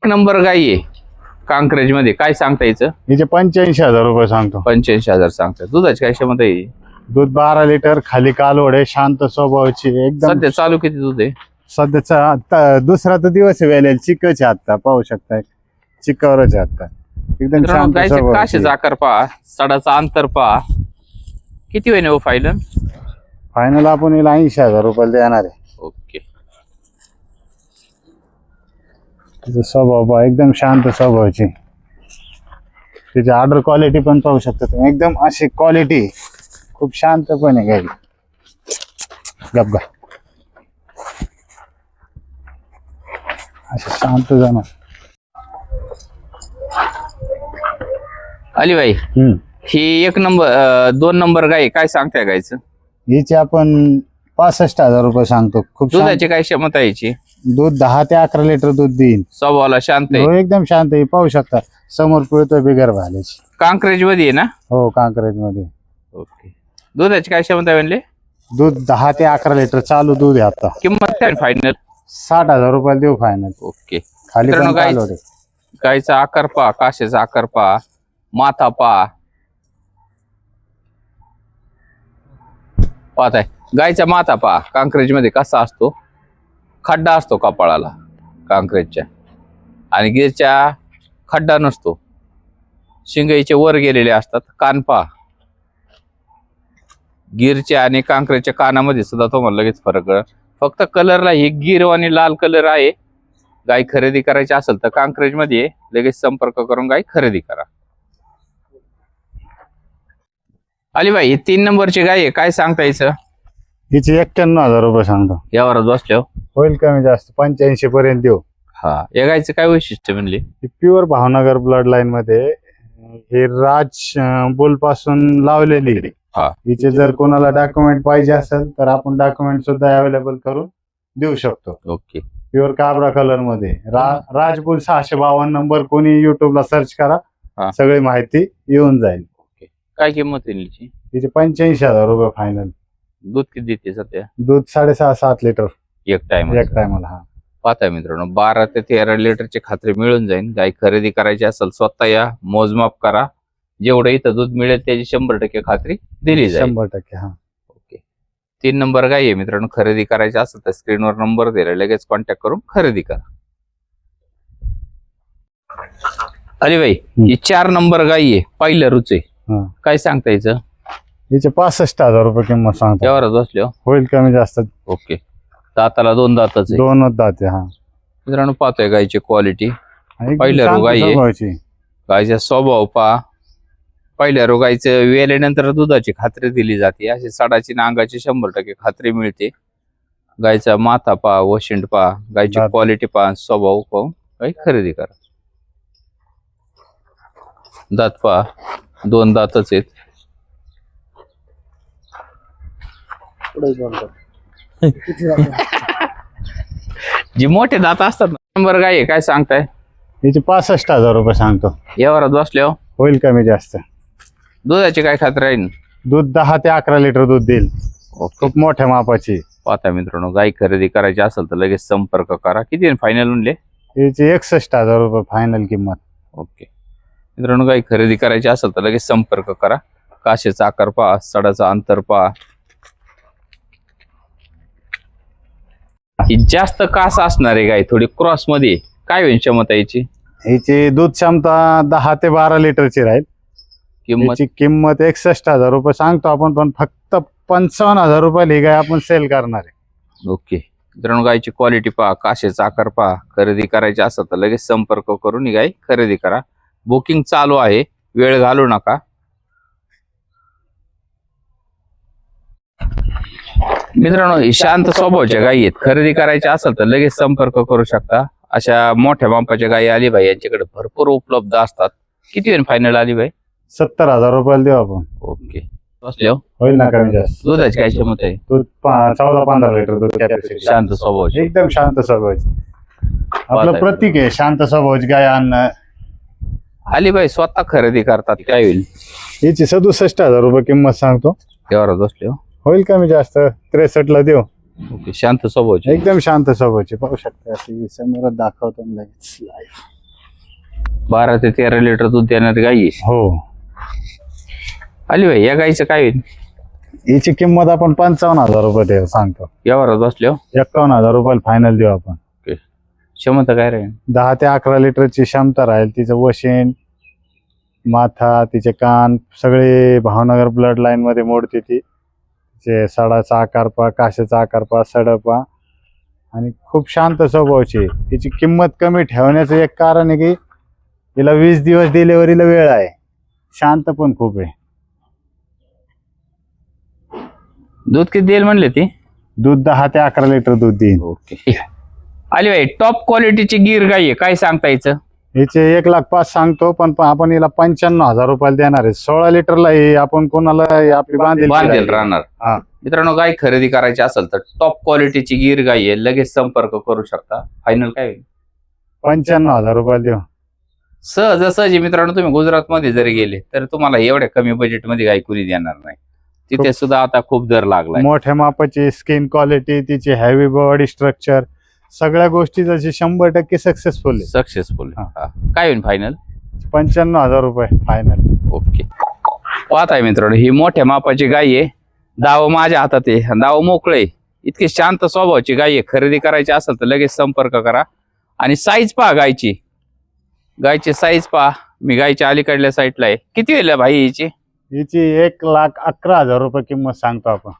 एक नंबर गाई आहे कांक्रेज मध्ये, काय सांगता याचं? हिचे 85,000 रुपये सांगतो. 85,000 सांगता. दुधाची काय क्षमता आहे? दूध 12 लिटर, खाली कालवड आहे, शांत स्वभावाची एकदम. सध्या चालू किती दूध आहे? सध्याचा दुसरा तर दिवस वेळेल चिकच आहे आता, पाहू शकताय चिकावरच आहे आता. एकदम शांत गायचे स्वभावाची. काशीचा आकार पहा, सडाचा अंतर पहा, किती होईन हो फायनल? फायनल आपण हिला 80,000 रुपये देणार आहे. ओके. तिचा स्वभाव पहा, एकदम शांत स्वभावाची. तिची ऑर्डर क्वालिटी पण पाहू शकता तुम्ही, एकदम अशी क्वालिटी, खूप शांतपणे गाई. गप्पा अशी शांत जाणार. अली भाई, ही एक नंबर 2 नंबर गाय, काय सांगताय गायचं? हिची आपण 65,000 रुपये सांगतो. खूप दुधाची काय क्षमता याची? दूध 10 ते 11 लिटर दूध देईन. स्वभावाला शांत हो, आहे, एकदम शांत आहे. पाहू शकता समोर पिळतोय बिगर भाल्याची. कांक्रेज मध्ये आहे ना? हो, कांक्रेज मध्ये. ओके. दुधाची काय क्षमता म्हणले? दूध 10 ते 11 लिटर चालू दूध आहे आता. किंमत काय फायनल? 60,000 रुपये देऊ फायनल. ओके. खाली मित्रांनो, पण कालवड आहे. गायचा आकार पहा, काशेचा आकार पहा, माथा पहा. पाहताय गायचा माथा पहा, कांक्रेज मध्ये कसा असतो, खड्डा असतो कपाळाला कांक्रेजच्या, आणि गिरच्या खड्डा नसतो. शिंगाईचे वर गेलेले असतात. कान पहा, गिरच्या आणि कांक्रेजच्या कानामध्ये सुद्धा तुम्हाला लगेच फरक कळेल. फक्त कलरला ही गिर आणि लाल कलर आहे. गाय खरेदी करायची असेल तर कांक्रेज मध्ये लगेच संपर्क करून गाय खरेदी करा. अलीबाई, ही 3 नंबरची गाय आहे, काय सांगता यायचं? हिची 91,000 रुपये सांगतो. यावरच बसल्यावर होईल कमी जास्त 85 पर्यंत देऊ. हा, या गायचं काय वैशिष्ट्य म्हणले? प्युअर भावनगर ब्लड लाईन मध्ये हे राज बुल पासून लावलेली. हा. हिचे जर कोणाला डॉक्युमेंट पाहिजे असेल तर आपण डॉक्युमेंट सुद्धा अवेलेबल करून देऊ शकतो. ओके. प्युअर काबरा कलर मध्ये राजबुल 652 नंबर, कोणी युट्यूबला सर्च हा. करा, सगळी माहिती येऊन जाईल. काय किंमत आहे हिची? तिचे 85,000 रुपये फायनल. दूध किती देते सध्या? दूध 6.5-7 लिटर एक टायमाला. हा, पाहताय मित्रांनो, 12 ते 13 लिटरची खात्री मिळून जाईल. गाय खरेदी करायची असेल स्वतः या, मोजमाप करा, जेवढं इथं दूध मिळेल त्याची 100% खात्री दिली जाईल. 100%. हा. ओके. 3 नंबर गाय आहे मित्रांनो, खरेदी करायची असेल तर स्क्रीनवर नंबर दिला, लगेच कॉन्टॅक्ट करून खरेदी करा. अली भाई, ही 4 नंबर गाय आहे, पहिल्या रुचे, काय सांगता यायचं? हिचे 65,000 रुपये किंमत सांगतो. यावरच बसलो, होईल कमी जास्त. ओके. दाताला 2 दातच आहे. 2 दाते. हा, मित्रांनो पाहतोय गायची क्वालिटी, एकदम पहिल्या शांत रोगाई आहे. स्वभावाची. गायचा स्वभाव पहा. पहिल्या रोगायचं वेल्यानंतर दुधाची खात्री दिली जाते. अशी सडाची नांगाची 100% खात्री मिळते. गायचा माथा पहा, वशिंड पहा, गायची दात. क्वालिटी पहा, स्वभाव पाहून गाय खरेदी करा. दात पहा, 2 दातच आहेत. जी मोठे दात असतात ना, नंबर गाय आहे, काय सांगताय? हिचे 65,000 रुपये सांगतो. यावरात बसल्यावर होईल कमी जास्त. दुधाची काय खात्री राहील? दूध 10 ते 11 लिटर दूध देईल. ओके. खूप मोठ्या मापाची. पाहता मित्रांनो, गाय खरेदी करायची असेल तर लगेच संपर्क करा. किती फायनल म्हणले? हिचे 61,000 रुपये फायनल किंमत. ओके. मित्रांनो, गाय खरेदी करायची असेल तर लगेच संपर्क करा. काशेचा आकार पहा, सडाचा अंतर पहा. ही जास्त कास असणारी गाय, थोडी क्रॉस मध्ये, काय होईल क्षमता याची? हिची दूध क्षमता 10 ते 12 लिटरची राहील. किंमत? हिची किंमत 61,000 रुपये सांगतो आपण, पण फक्त 55,000 रुपये ही गाय आपण सेल करणार आहे. ओके. मित्रांनो, गायची क्वालिटी पहा, काशेचा आकार पहा. खरेदी करायची असेल तर लगेच संपर्क करून ही गाय खरेदी करा. बुकिंग चालू आहे, वेळ घालू नका. मित्रांनो, ही शांत स्वभावाच्या गायी आहेत. खरेदी करायची असेल तर लगेच संपर्क करू शकता. अशा मोठ्या मापाच्या गायी अलीबाई यांच्याकडे भरपूर उपलब्ध असतात. किती होईल फायनल अलीबाई? 70,000 रुपयाला देऊ आपण. ओके. बसल्या होईल ना कमी जास्त. दुधाची काय क्षमता आहे? दूध 14-15 लिटर दूध कॅपॅसिटी. शांत स्वभावाची. एकदम शांत स्वभावाची. आपलं प्रतीक आहे शांत स्वभावाची गाय आणणं. अलीबाई स्वतः खरेदी करतात, काय होईल? हिची 67,000 रुपये किंमत सांगतो. त्यावर बसले होईल कमी जास्त 63 ला देऊ. ओके, शांत स्वभावची. एकदम शांत स्वभावची. पाहू शकता अशी समोर दाखवतो मी लगेच live. 12 ते 13 लिटर दूध देणारी गाई आहे. हो, आली भाई, या गाईचं काय होईल याची किंमत आपण 55,000 रुपये देऊ सांगतो. व्यवहारात बसल्यावर? 51,000 रुपये फायनल देऊ आपण. क्षमता काय राहील? 10 ते 11 लिटरची क्षमता राहील. तिचं वशीन, माथा, तिचे कान सगळे भावनगर ब्लड लाईन मध्ये मोडते ती. तिचे सडाचा आकार पा, काशाचा आकार पा, सडपा आणि खूप शांत स्वभावची आहे. तिची किंमत कमी ठेवण्याचं एक कारण आहे की तिला 20 दिवस डिलिव्हरीला वेळ आहे. शांत पण खूप आहे. दूध किती देईल म्हणले ती? दूध 10 ते 11 लिटर दूध देईल. ओके. आली भाई, टॉप क्वालिटीची गिर गाई आहे, काय सांगता यायचं? हिचे 1,05,000 सांगतो, पण आपण हिला 95,000 रुपयाला देणार आहे. 16 लिटरला ही आपण कोणाला आपली बांधेल राहणार. हा. मित्रांनो, गाय खरेदी करायची असेल तर टॉप क्वालिटीची गिर गाई आहे, लगेच संपर्क करू शकता. फायनल काय होईल? 95,000 रुपयाला देऊ. सहजासहजी मित्रांनो, तुम्ही गुजरात मध्ये जरी गेले तर तुम्हाला एवढ्या कमी बजेट मध्ये गाय कुणी देणार नाही. तिथे सुद्धा आता खूप दर लागलाय. मोठ्या मापाची स्किन क्वालिटी, तिची हेवी बॉडी स्ट्रक्चर, सगळ्या गोष्टी जशी 100% सक्सेसफुल आहे. सक्सेसफुल. काय होईल फायनल? 95,000 रुपये फायनल. ओके. पाहताय मित्रांनो, ही मोठ्या मापाची गाय आहे. दाव माझ्या हातात आहे, दाव मोकळे. इतकी शांत स्वभावाची गाय आहे. खरेदी करायची असेल तर लगेच संपर्क करा. आणि साईज पहा गायची. गायची साईज पहा. मी गायच्या अलीकडल्या साईडला आहे. किती वेळ भाई हिची? हिची 1,11,000 रुपये किंमत सांगतो आपण.